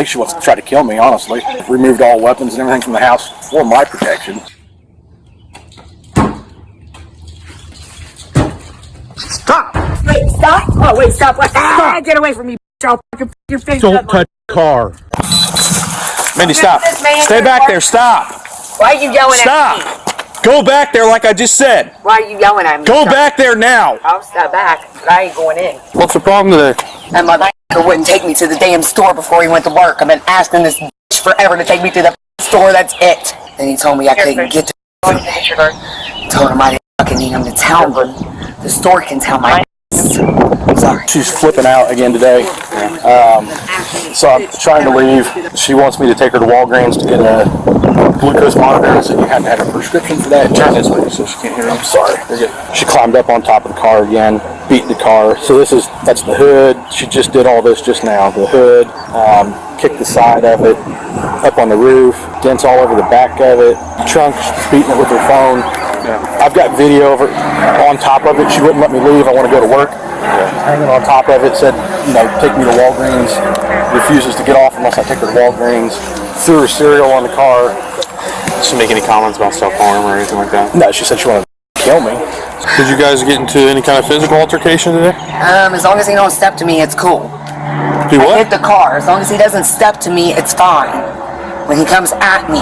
think she wants to try to kill me, honestly. Removed all weapons and everything from the house for my protection. Stop! Wait, stop! Oh, wait, stop! Ah, get away from me! I'll fucking your face. Don't touch the car. Mindy, stop. Stay back there. Stop. Why are you yelling at me? Stop. Go back there like I just said. Why are you yelling at me? Go back there now. I'll step back, but I ain't going in. What's the problem today? And my motherfucker wouldn't take me to the damn store before he went to work. I've been asking this bitch forever to take me to the store. That's it. And he told me I couldn't get to told him I didn't fucking need him to tell me. The store can tell my sorry. She's flipping out again today. So I'm trying to leave. She wants me to take her to Walgreens to get a glucose monitor. So you have to have a prescription for that. Turn this way so she can't hear me. I'm sorry. She climbed up on top of the car again, beat the car. So that's the hood. She just did all this just now. The hood, kicked the side of it, up on the roof, dents all over the back of it. Trunk, beating it with her phone. I've got video of her on top of it. She wouldn't let me leave. I want to go to work. Hanging on top of it, said, take me to Walgreens. Refuses to get off unless I take her to Walgreens. Threw her cereal on the car. Did she make any comments about self-harm or anything like that? No, she said she wanted to kill me. Did you guys get into any kind of physical altercation today? As long as he don't step to me, it's cool. Do what? I hit the car. As long as he doesn't step to me, it's fine. When he comes at me,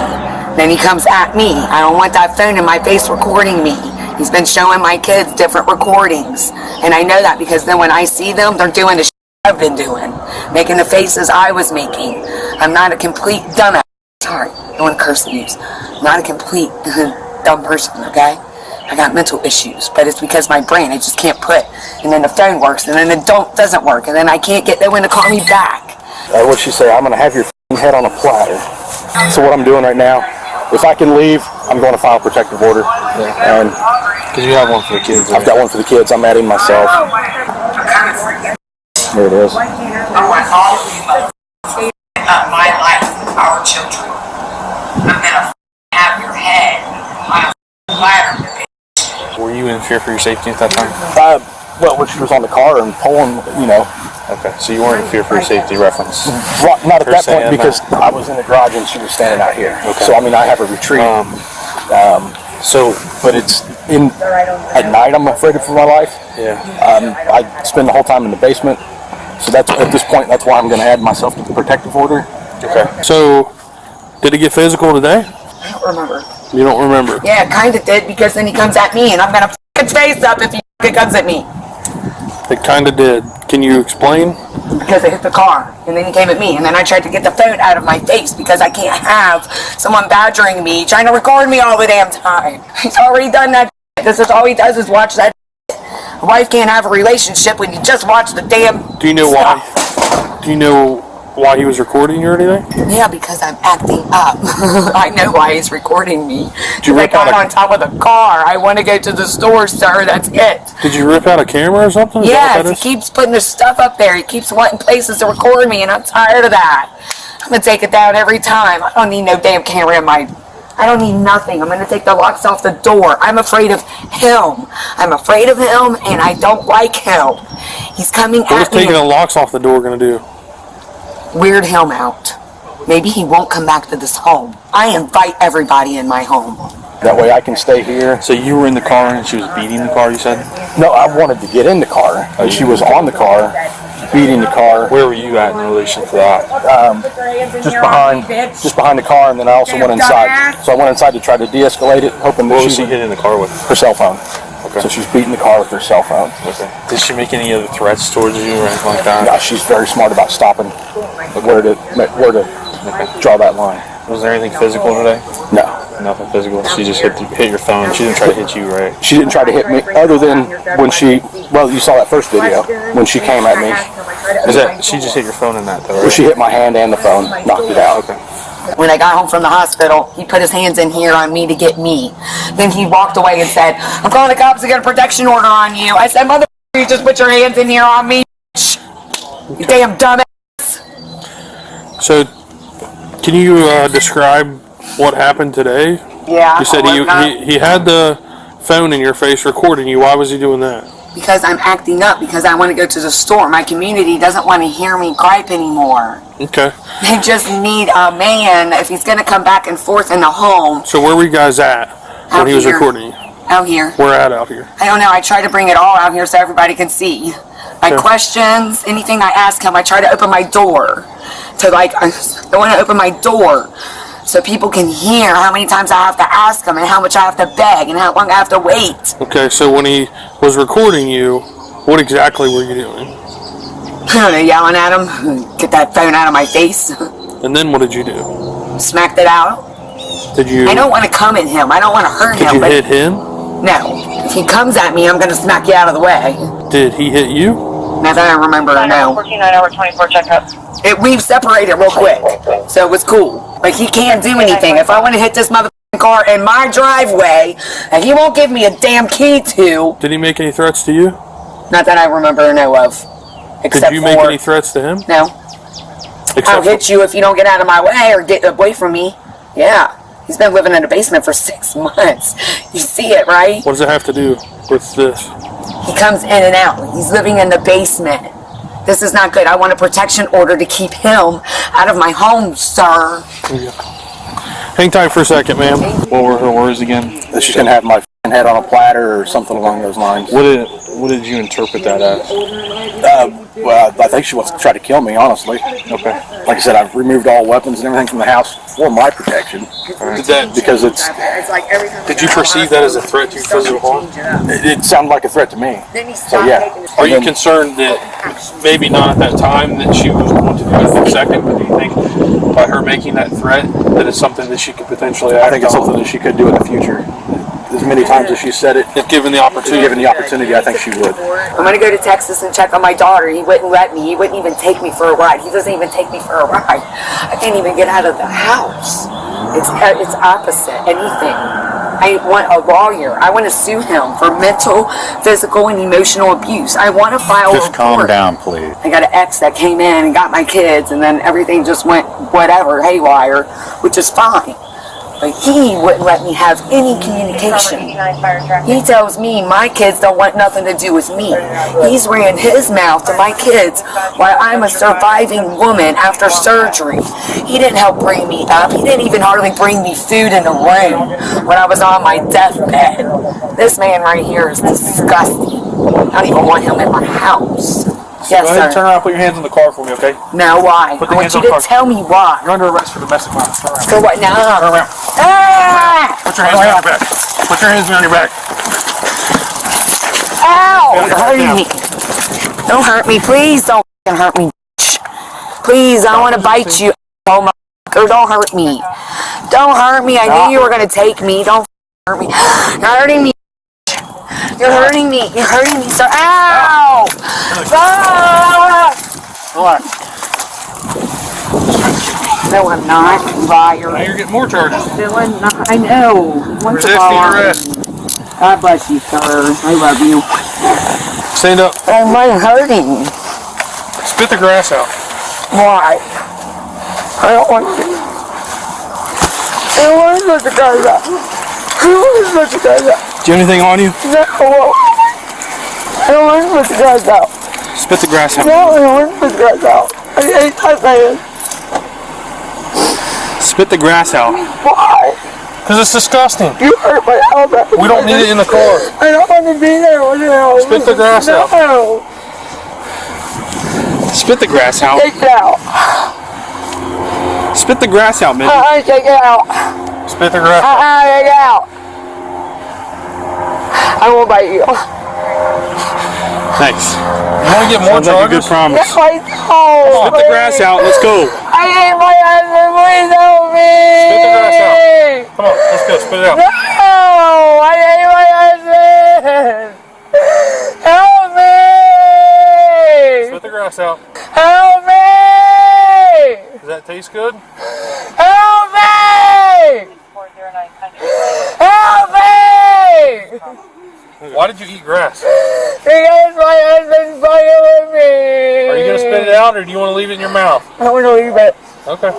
then he comes at me. I don't want that phone in my face recording me. He's been showing my kids different recordings. And I know that because then when I see them, they're doing the shit I've been doing. Making the faces I was making. I'm not a complete dumbass. Sorry, no one curse abuse. I'm not a complete dumb person, okay? I got mental issues, but it's because my brain, I just can't put. And then the phone works, and then it doesn't work, and then I can't get no one to call me back. What'd she say? I'm going to have your head on a platter. So what I'm doing right now, if I can leave, I'm going to file a protective order. And because you have one for the kids. I've got one for the kids. I'm adding myself. There it is. I want all of you my life, our children. I'm gonna have your head on a platter. Were you in fear for your safety at that time? Well, when she was on the car and pulling, Okay, so you weren't in fear for your safety reference? Not at that point because I was in the garage and she was standing out here. Okay. So, I have a retreat. But it's at night I'm afraid for my life. Yeah. I spend the whole time in the basement. So at this point, that's why I'm going to add myself to the protective order. Okay. So, did it get physical today? I don't remember. You don't remember? Yeah, it kind of did because then he comes at me and I'm gonna f*** his face up if he comes at me. It kind of did. Can you explain? Because I hit the car and then he came at me and then I tried to get the phone out of my face because I can't have someone badgering me, trying to record me all the damn time. He's already done that. This is all he does is watch that. A wife can't have a relationship when you just watch the damn. Do you know stuff. why? Do you know why he was recording you or anything? Yeah, because I'm acting up. I know why he's recording me. Did you rip I got out on top of the car. I want to go to the store, sir. That's it. Did you rip out a camera or something? Yes, he keeps putting his stuff up there. He keeps wanting places to record me, and I'm tired of that. I'm going to take it down every time. I don't need no damn camera in my... I don't need nothing. I'm going to take the locks off the door. I'm afraid of him. I'm afraid of him, and I don't like him. He's coming at me. What is taking the locks off the door going to do? Weird him out. Maybe he won't come back to this home. I invite everybody in my home. That way I can stay here. So you were in the car and she was beating the car, you said? No, I wanted to get in the car. She was on the car, beating the car. Where were you at in relation to that? Just behind the car, and then I also went inside. So I went inside to try to de-escalate it, hoping that What was she hitting the car with? her cell phone. Okay. So she's beating the car with her cell phone. Okay. Did she make any other threats towards you or anything like that? No, she's very smart about stopping where to draw that line. Was there anything physical today? No. Nothing physical. She just hit your phone. She didn't try to hit you, right? She didn't try to hit me, other than when you saw that first video, when she came at me. She just hit your phone in that, though, right? She hit my hand and the phone, knocked it out. Okay. When I got home from the hospital, he put his hands in here on me to get me. Then he walked away and said, I'm calling the cops to get a protection order on you. I said, mother, you just put your hands in here on me. You damn dumbass. So, can you describe what happened today? Yeah. You said he had the phone in your face recording you. Why was he doing that? because I'm acting up because I want to go to the store. My community doesn't want to hear me gripe anymore. Okay. They just need a man if he's going to come back and forth in the home. So where were you guys at when Out he was here. recording you? Out here. Where at out here? I don't know. I try to bring it all out here so everybody can see. My Okay. questions, anything I ask him, I try to open my door. To like, I want to open my door so people can hear how many times I have to ask him and how much I have to beg and how long I have to wait. Okay, so when he was recording you, what exactly were you doing? I don't know, yelling at him, get that phone out of my face, And then what did you do? smacked it out. Did you? I don't want to come at him. I don't want to hurt Did him. you But hit him? no, if he comes at me, I'm going to smack you out of the way. Did he hit you? Now that I remember, no. 14, 9 hour 24 checkup. We've separated real quick, so it was cool. Like, he can't do anything. If I want to hit this motherfucking car in my driveway, and he won't give me a damn key to, Did he make any threats to you? not that I remember or know of, except Did you make any threats to him? no. I'll hit you if you don't get out of my way or get away from me. Yeah. He's been living in the basement for 6 months. You see it, right? What does it have to do with this? He comes in and out. He's living in the basement. This is not good. I want a protection order to keep him out of my home, sir. Hang tight for a second, ma'am. What were her words again? That she's gonna have my f***ing head on a platter or something along those lines. What did you interpret that as? Well, I think she wants to try to kill me, honestly. Okay. Like I said, I've removed all weapons and everything from the house for my protection. Did that? Because it's Did you perceive that as a threat to physical harm? it sounded like a threat to me. So yeah. Are you concerned that maybe not at that time that she was going to do anything second, but do you think by her making that threat that it's something that she could potentially act I think it's on? something that she could do in the future. As many times as she said it, If given the opportunity. given the opportunity, I think she would. I'm gonna go to Texas and check on my daughter. He wouldn't let me. He wouldn't even take me for a ride. He doesn't even take me for a ride. I can't even get out of the house. It's opposite anything. I want a lawyer. I want to sue him for mental, physical, and emotional abuse. I want to file a Just calm report. down, please. I got an ex that came in and got my kids, and then everything just went whatever, haywire, which is fine. But he wouldn't let me have any communication. He tells me my kids don't want nothing to do with me. He's ran his mouth to my kids while I'm a surviving woman after surgery. He didn't help bring me up. He didn't even hardly bring me food in the room when I was on my deathbed. This man right here is disgusting. I don't even want him in my house. Yes, Go ahead and turn sir. around and put your hands on the car for me, okay? No, why? Put I the want hands you on the to car. tell me why. You're under arrest for domestic violence. Turn around. For what now? Turn around. Ah! Put your hands behind your back. Put your hands behind your back. Ow! Yeah, You're hurting down. me. Don't hurt me. Please don't f***ing hurt me. Bitch. Please, I want to bite you. Oh my or don't hurt me. Don't hurt me. I knew you were going to take me. Don't f***ing hurt me. You're hurting me. You're hurting me. You're hurting me, sir. Ow! Ah! Relax. No, I'm not. Liar. Now you're getting more charges. No, I'm not. I know. Once Resisting arrest. God bless you, sir. I love you. Stand up. I'm hurting. Spit the grass out. Why? I don't want to. I don't want to let the guys out. I don't want to let the guys out. Do you have anything on you? No. I don't want to let the guys out. Spit the grass out. No, I don't want to let the guys out. I hate that man. Spit the grass out. Why? Because it's disgusting. You hurt my elbow. We don't need it in the car. I don't want to be there with you. Spit the grass out. No. Spit the grass out. Take it out. Spit the grass out, man. Take it out. Spit the grass out. Take it out. I won't bite you. Thanks. You want to get more Sounds like a charges? good promise. I know. Spit the grass out. Let's go. I hate my husband. Please help me. Spit the grass out. Come on, let's go. Spit it out. No, I hate my husband. Help me. Spit the grass out. Help me. Does that taste good? Help me. 409 Help me. Why did you eat grass? Because my husband's fighting with me. Are you going to spit it out or do you want to leave it in your mouth? I want to leave it. Okay.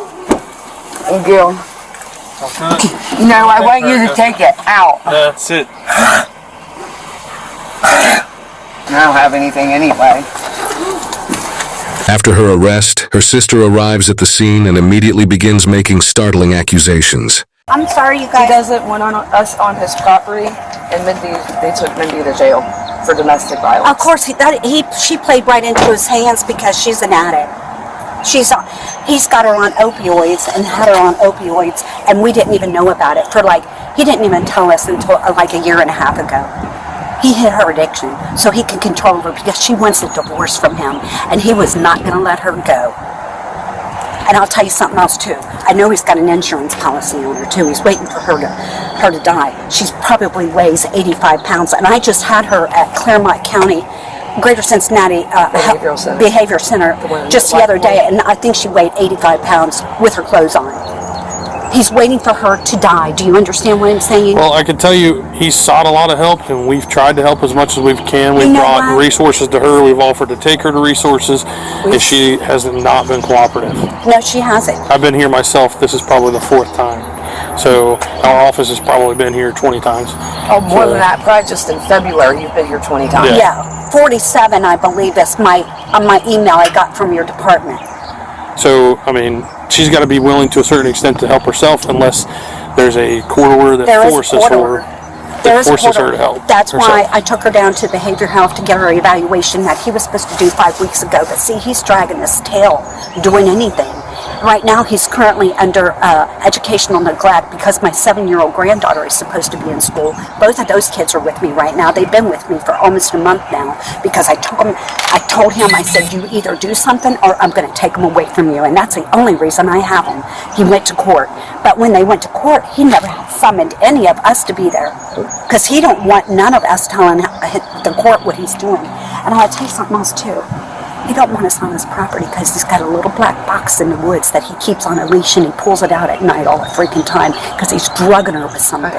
Thank you. That's good. No, I want you to take it out. That's it. And I don't have anything anyway. After her arrest, her sister arrives at the scene and immediately begins making startling accusations. I'm sorry, you He guys. doesn't want on us on his property, and they took Mindy to jail for domestic violence. Of course, she played right into his hands because she's an addict. He's got her on opioids and had her on opioids, and we didn't even know about it he didn't even tell us until like a year and a half ago. He hid her addiction so he could control her because she wants a divorce from him, and he was not going to let her go. And I'll tell you something else too. I know he's got an insurance policy on her too. He's waiting for her to die. She's probably weighs 85 pounds, and I just had her at Claremont County, Greater Cincinnati Behavior Center just the other day, and I think she weighed 85 pounds with her clothes on. He's waiting for her to die. Do you understand what I'm saying? Well, I can tell you, he's sought a lot of help, and we've tried to help as much as we can. We've brought resources to her. We've offered to take her to resources, and she has not been cooperative. No, she hasn't. I've been here myself. This is probably the 4th time. So our office has probably been here 20 times. Oh, more than that. Probably just in February you've been here 20 times. Yeah, 47, I believe, is on my email I got from your department. So, I mean, she's got to be willing to a certain extent to help herself unless there's a court order that forces her to help. That's herself. why I took her down to behavior health to get her evaluation that he was supposed to do 5 weeks ago. But see, he's dragging his tail doing anything. Right now, he's currently under educational neglect because my 7-year-old granddaughter is supposed to be in school. Both of those kids are with me right now. They've been with me for almost a month now because I told him, I said, you either do something or I'm going to take them away from you. And that's the only reason I have them. He went to court. But when they went to court, he never summoned any of us to be there because he don't want none of us telling the court what he's doing. And I'll tell you something else too. He don't want us on his property because he's got a little black box in the woods that he keeps on a leash and he pulls it out at night all the freaking time because he's drugging her with something.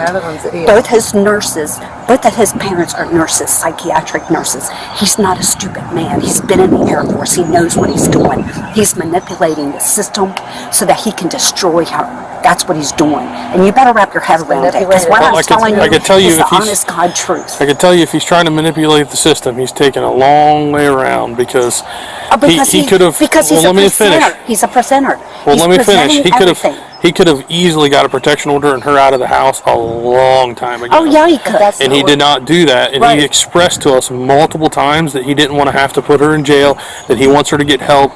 Both of his parents are nurses, psychiatric nurses. He's not a stupid man. He's been in the Air Force. He knows what he's doing. He's manipulating the system so that he can destroy her. That's what he's doing. And you better wrap your head around it because what I'm telling you is the honest God truth. I can tell you if he's trying to manipulate the system, he's taking a long way around because he could have. Because he's a presenter. He's a presenter. Well, let me finish. He could have everything. easily got a protection order and her out of the house a long time ago. Oh yeah, he could. And he did not do that. And he expressed to us multiple times that he didn't want to have to put her in jail, that he wants her to get help.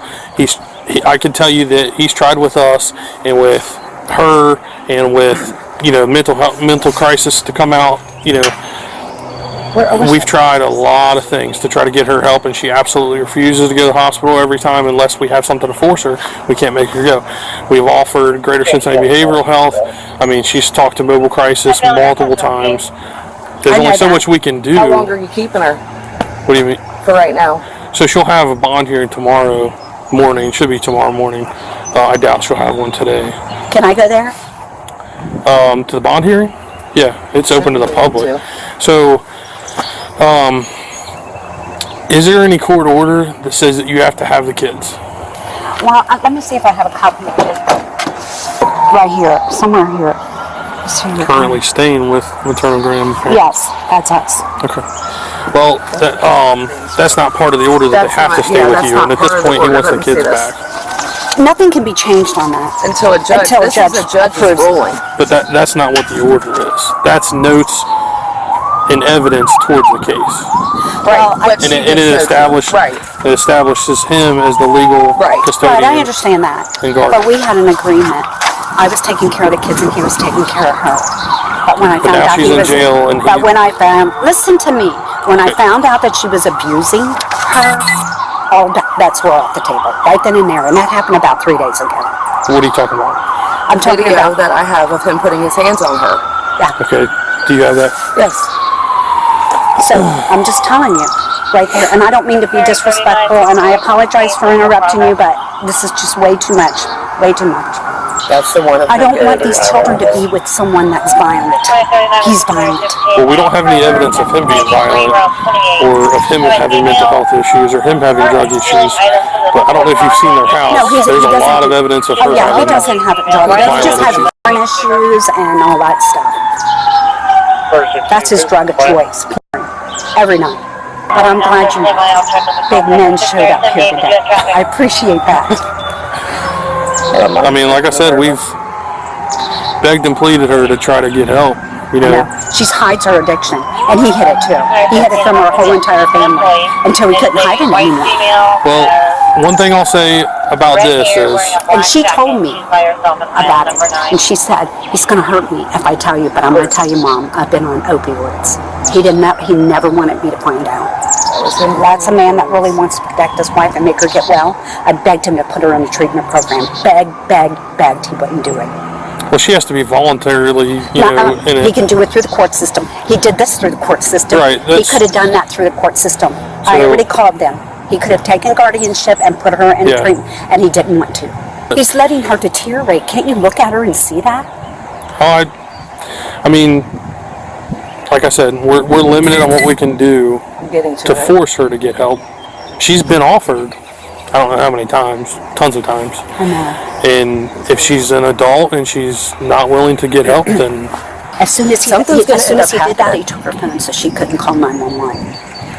I can tell you that he's tried with us and with her and with mental crisis to come out. We've tried a lot of things to try to get her help, and she absolutely refuses to go to the hospital every time unless we have something to force her. We can't make her go. We've offered Greater Cincinnati Behavioral Health. I mean, she's talked to Mobile Crisis multiple times. There's only so much we can do. How long are you keeping her? What do you mean? For right now. So she'll have a bond hearing tomorrow morning. Should be tomorrow morning. I doubt she'll have one today. Can I go there? To the bond hearing? Yeah, it's open to the public. So, is there any court order that says that you have to have the kids? Well, let me see if I have a copy of it. Right here, somewhere here. Currently staying with maternal grandparents? Yes, that's us. Okay. Well, that's not part of the order that they have to stay with you, and at this point he wants the kids back. Nothing can be changed on that. Until a judge approves ruling. But that's not what the order is. That's notes and evidence towards the case. Right. And it establishes him as the legal custodian. Right, I understand that. But we had an agreement. I was taking care of the kids and he was taking care of her. But when I found out she's in jail and listen to me. When I found out that she was abusing her, all bets were off the table, right then and there. And that happened about 3 days ago. What are you talking about? I'm talking about that I have of him putting his hands on her. Yeah. Okay. Do you have that? Yes. So I'm just telling you, right there. And I don't mean to be disrespectful, and I apologize for interrupting you, but this is just way too much. Way too much. That's the one. I don't want these children to be with someone that's violent. He's violent. Well, we don't have any evidence of him being violent, or of him having mental health issues, or him having drug issues. But I don't know if you've seen their house. No, there's a lot of evidence of her. Yeah, he doesn't have drug. He just has porn issues and all that stuff. That's his drug of choice. Porn. Every night. But I'm glad you big men showed up here today. I appreciate that. I mean, like I said, we've begged and pleaded her to try to get help. You know, She hides her addiction, and he hid it too. He hid it from her whole entire family until he couldn't hide it anymore. well, one thing I'll say about this is, And she told me about it, and she said, he's going to hurt me if I tell you, but I'm going to tell you, Mom, I've been on opioids. He never wanted me to find out. And that's a man that really wants to protect his wife and make her get well. I begged him to put her in a treatment program. Begged, he wouldn't do it. well, she has to be voluntarily, you know, in He it. can do it through the court system. He did this through the court system. Right, He that's- could have done that through the court system. I So- already called them. He could have taken guardianship and put her in Yeah. treatment, and he didn't want to. He's letting her deteriorate. Can't you look at her and see that? I mean, like I said, we're limited on what we can do to force her to get help. She's been offered, I don't know how many times, tons of times. I know. And if she's an adult and she's not willing to get help, then As soon as he Something's gonna as soon end as up he did that, happening. he took her phone so she couldn't call 911.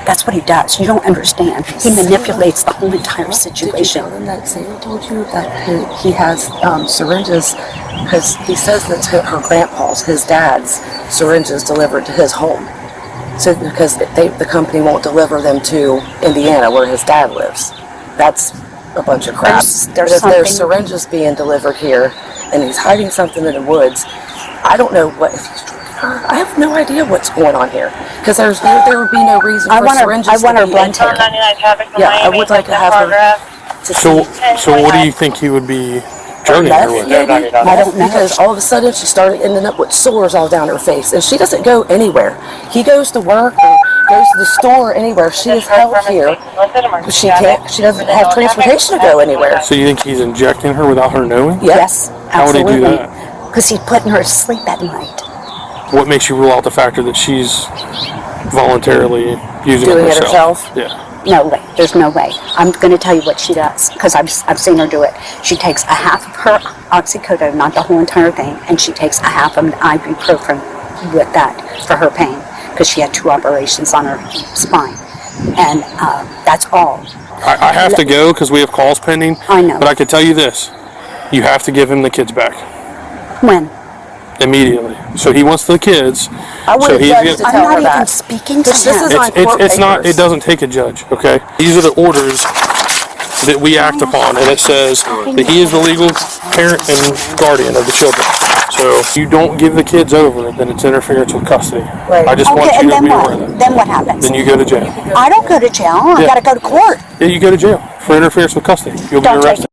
That's what he does. You don't understand. He manipulates the whole entire Did you situation. tell him that Sam told you that he has syringes? Because he says that her grandpa's, his dad's syringes delivered to his home. So because the company won't deliver them to Indiana where his dad lives. That's a bunch of crap. There's But if there's something- syringes being delivered here and he's hiding something in the woods, I don't know what if he's drugging her. I have no idea what's going on here because there would be no reason I for want her- syringes I want to her be blood in taken. here. 99 traffic from Yeah, I Miami, would like to in have her- progress. to so see. what do you think he would be drugging her with? Maybe. I don't know. Because all of a sudden she started ending up with sores all down her face, and she doesn't go anywhere. He goes to work or goes to the store or anywhere. She is held here. She can't. She doesn't have transportation to go anywhere. So you think he's injecting her without her knowing? Yes, How would he do absolutely. that? Because he's putting her to sleep at night. What makes you rule out the factor that she's voluntarily using Doing it it herself? herself? Yeah. No way. There's no way. I'm going to tell you what she does because I've seen her do it. She takes a half of her oxycodone, not the whole entire thing, and she takes a half of an ibuprofen with that for her pain because she had 2 operations on her spine, and that's all. I have to go because we have calls pending. I know. But I can tell you this. You have to give him the kids back When? immediately. So he wants the kids. I want So a he's judge get- to I'm tell not her even that. speaking to This him. is on court It's not, papers. it doesn't take a judge, okay? These are the orders that we act upon, and it says that he is the legal parent and guardian of the children. So if you don't give the kids over, then it's interference with custody. Right. I just want Okay, you and to then be aware of what? that. Then what happens? Then you go to jail. I don't go to jail. I Yeah. got to go to court. Yeah, you go to jail for interference with custody. You'll be Don't take arrested.